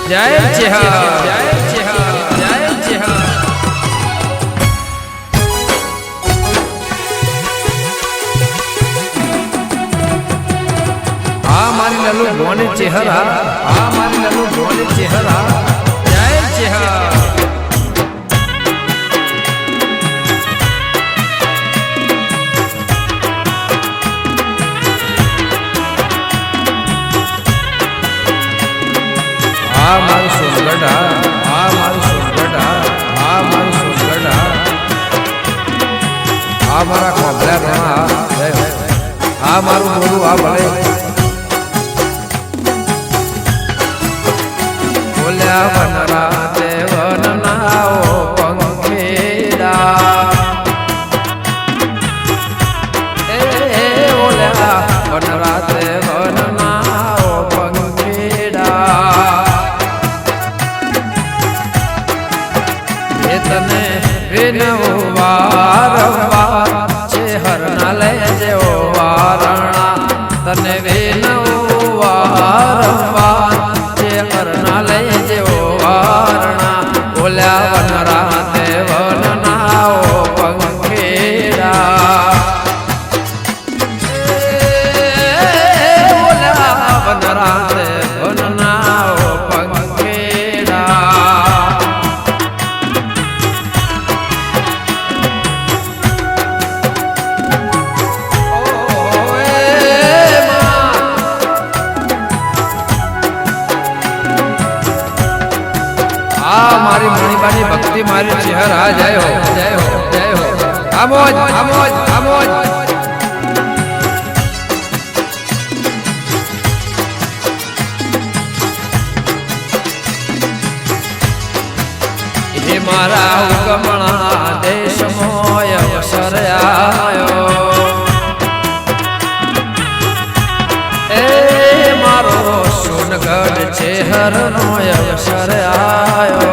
जय जिहा जय जिहा जय जिहा आ मारी लल्लू बोने चेहरा आ मारी लल्लू बोने चेहरा जय जिहा आ मारू सोनगढ़ा आ मारू सोनगढ़ा आ मारू सोनगढ़ा आ मारा खोबला रणा आ मारू बोलू आ भले बोल्या वनरा देवन नाओ पंखेड़ा ए बोल्या वनरा देवन नाओ पंखेड़ा तने विनऊ वारंवार चेहर न ले जो वारणा तने विनऊ वारंवार चेहर न ले जो वारणा बोल्या वनरा देवन नाओ पंखेड़ा बोल्या वनरा देवन नाओ पंखेड़ा मारी मणिबानी भक्ति मारी चेहरा जय हो जय हो जय हो आमोज आमोज आमोज हे मारा हुकमणा देश मोय अवसर आयो ए मारो सोनगढ़ चेहर नो अवसर आयो